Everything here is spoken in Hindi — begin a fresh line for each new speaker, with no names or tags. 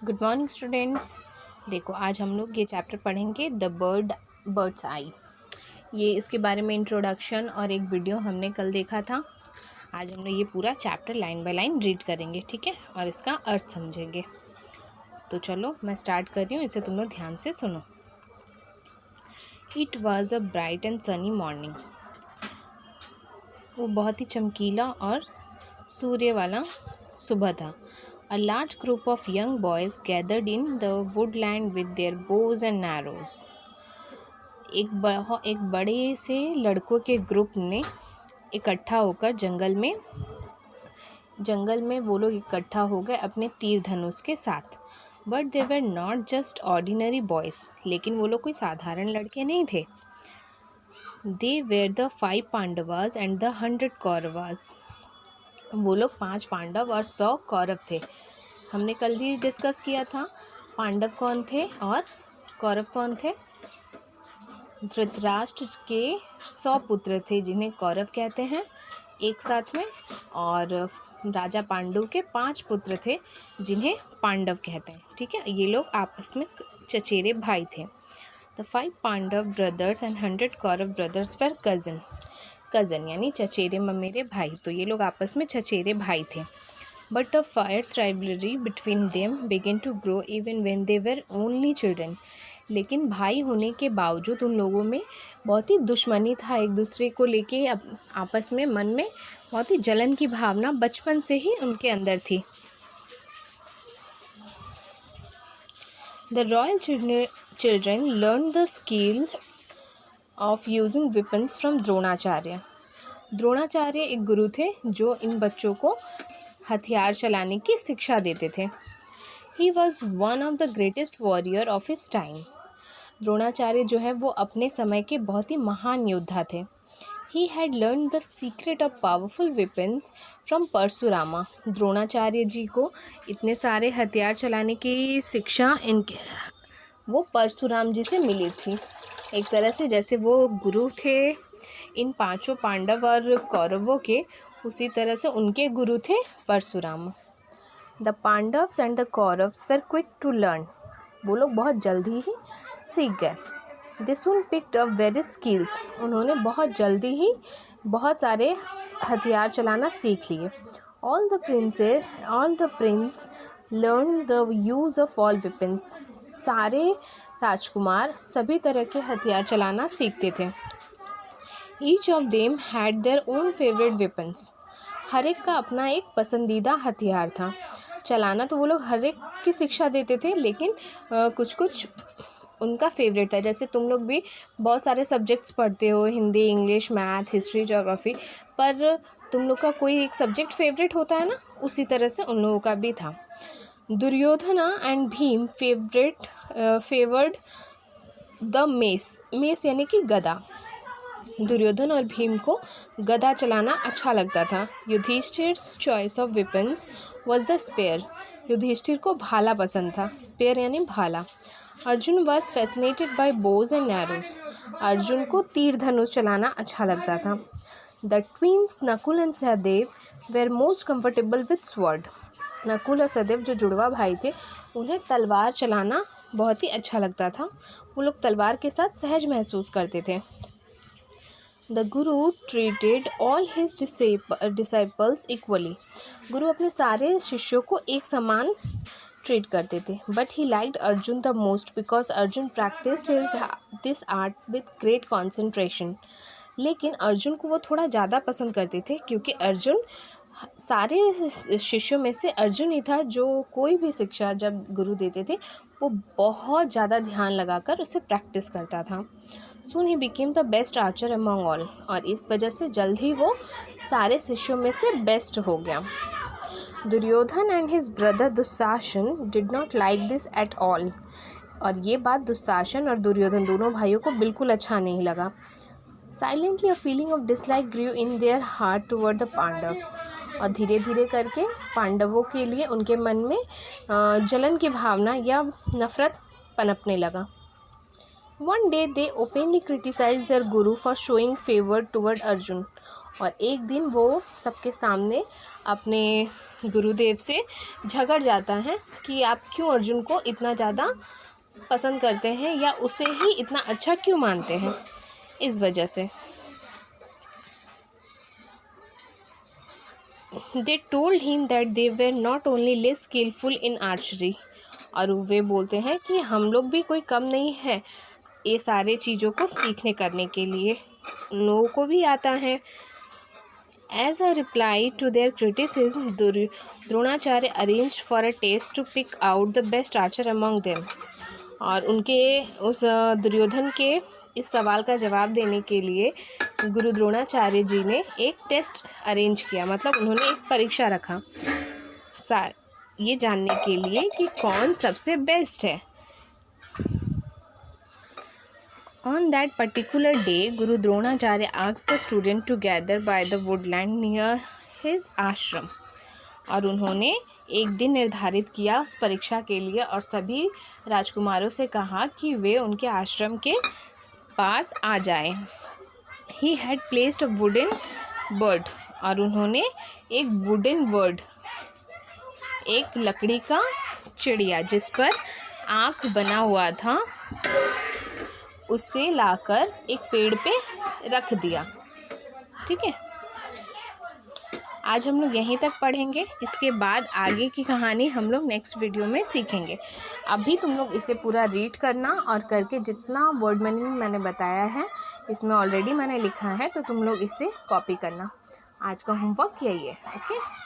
Good morning students. देखो आज हम लोग ये चैप्टर पढ़ेंगे द बर्ड्स आई। ये इसके बारे में इंट्रोडक्शन और एक वीडियो हमने कल देखा था। आज हम लोग ये पूरा chapter line by line read करेंगे, ठीक है, और इसका अर्थ समझेंगे। तो चलो मैं स्टार्ट कर रही हूँ, इसे तुम लोग ध्यान से सुनो। It was a bright and sunny morning. वो बहुत ही चमकीला और सूर्य वाला सुबह था। A large group of young boys gathered in the woodland with their bows and arrows. एक बड़े से लड़कों के ग्रुप ने इकट्ठा होकर जंगल में वो लोग इकट्ठा हो गए अपने तीर धनुष के साथ। But they were not just ordinary boys, लेकिन वो लोग कोई साधारण लड़के नहीं थे। They were the 5 Pandavas and the 100 Kauravas. वो लोग 5 पांडव और 100 कौरव थे। हमने कल भी डिस्कस किया था पांडव कौन थे और कौरव कौन थे। धृतराष्ट्र के 100 पुत्र थे जिन्हें कौरव कहते हैं एक साथ में, और राजा पांडु के 5 पुत्र थे जिन्हें पांडव कहते हैं, ठीक है। ये लोग आपस में चचेरे भाई थे। The 5 Pandava brothers and 100 Kaurava brothers were cousin यानी चचेरे ममेरे भाई। तो ये लोग आपस में चचेरे भाई थे। But a fierce rivalry between them began to grow even when they were only children. लेकिन भाई होने के बावजूद उन लोगों में बहुत ही दुश्मनी था, एक दूसरे को लेके आपस में मन में बहुत ही जलन की भावना बचपन से ही उनके अंदर थी। The royal children learned the skill of using weapons from Dronacharya. Dronacharya एक गुरु थे जो इन बच्चों को हथियार चलाने की शिक्षा देते थे। He was one of the greatest warrior of his time. Dronacharya जो है वो अपने समय के बहुत ही महान योद्धा थे। He had learn the secret of powerful weapons from Parashurama. Dronacharya ji को इतने सारे हथियार चलाने की शिक्षा वो परशुराम जी से मिली थी। एक तरह से जैसे वो गुरु थे इन 5 पांडव और कौरवों के, उसी तरह से उनके गुरु थे Parshuram. The Pandavas and the Kauravas were quick to learn. वो लोग बहुत जल्दी ही सीख गए। They soon picked up various skills. उन्होंने बहुत जल्दी ही बहुत सारे हथियार चलाना सीख लिए। All the prince learn the use of all weapons. सारे राजकुमार सभी तरह के हथियार चलाना सीखते थे। Each of them had their own favourite weapons. हर एक का अपना एक पसंदीदा हथियार था। चलाना तो वो लोग हर एक की शिक्षा देते थे, लेकिन कुछ कुछ उनका फेवरेट था। जैसे तुम लोग भी बहुत सारे सब्जेक्ट्स पढ़ते हो, Hindi, English, math, history, geography, पर तुम लोग का कोई एक सब्जेक्ट फेवरेट होता है ना, उसी तरह से उन लोगों का भी था। Duryodhana and Bhim favoured the mess यानी कि गदा। दुर्योधन और भीम को गदा चलाना अच्छा लगता था। Yudhishthir's choice of weapons was the spear. Yudhishthir को भाला पसंद था। स्पेयर यानी भाला। Arjun was fascinated by bows and arrows. Arjun को तीर धनुष चलाना अच्छा लगता था। The twins Nakul and Sahadev were most comfortable with sword. Nakul और सहदेव जो जुड़वा भाई थे, उन्हें तलवार चलाना बहुत ही अच्छा लगता था। वो लोग तलवार के साथ सहज महसूस करते थे। The Guru treated all his disciples equally. गुरु अपने सारे शिष्यों को एक समान ट्रीट करते थे। But he liked Arjun the most because Arjun practised this art with great concentration. लेकिन अर्जुन को वो थोड़ा ज़्यादा पसंद करते थे, क्योंकि अर्जुन सारे शिष्यों में से अर्जुन ही था जो कोई भी शिक्षा जब गुरु देते थे वो बहुत ज़्यादा ध्यान लगाकर उसे प्रैक्टिस करता था। Soon he became the best archer among all. और इस वजह से जल्द ही वो सारे शिष्यों में से बेस्ट हो गया। Duryodhana and his brother Dushasana did not like this at all. और ये बात दुशासन और दुर्योधन दोनों भाइयों को बिल्कुल अच्छा नहीं लगा। Silently a feeling of dislike grew in their heart toward the Pandavas. और धीरे धीरे करके पांडवों के लिए उनके मन में जलन की भावना या नफरत पनपने लगा। One day they openly criticized their guru for showing favor toward Arjun. और एक दिन वो सबके सामने अपने गुरुदेव से झगड़ जाता है कि आप क्यों अर्जुन को इतना ज़्यादा पसंद करते हैं या उसे ही इतना अच्छा क्यों मानते हैं, इस वजह से। They told him that they were not only less skillful in archery, और वे बोलते हैं कि हम लोग भी कोई कम नहीं है ये सारे चीज़ों को सीखने करने के लिए, उन लोगों को भी आता है। As a reply to their criticism, Dronacharya arranged for a test to pick out the best archer among them, और उनके उस दुर्योधन के इस सवाल का जवाब देने के लिए गुरु द्रोणाचार्य जी ने एक टेस्ट अरेंज किया, मतलब उन्होंने एक परीक्षा रखा ये जानने के लिए कि कौन सबसे बेस्ट है। On that particular day, Guru Dronacharya asked the student to gather by the woodland near his ashram, और उन्होंने एक दिन निर्धारित किया उस परीक्षा के लिए और सभी राजकुमारों से कहा कि वे उनके आश्रम के पास आ जाएं। He had placed a wooden bird, और उन्होंने एक वुडन बर्ड, एक लकड़ी का चिड़िया जिस पर आँख बना हुआ था, उसे लाकर एक पेड़ पे रख दिया। ठीक है, आज हम लोग यहीं तक पढ़ेंगे, इसके बाद आगे की कहानी हम लोग नेक्स्ट वीडियो में सीखेंगे। अभी तुम लोग इसे पूरा रीड करना और करके जितना वर्ड मीनिंग मैंने बताया है इसमें ऑलरेडी मैंने लिखा है, तो तुम लोग इसे कॉपी करना। आज का होमवर्क यही है। ओके।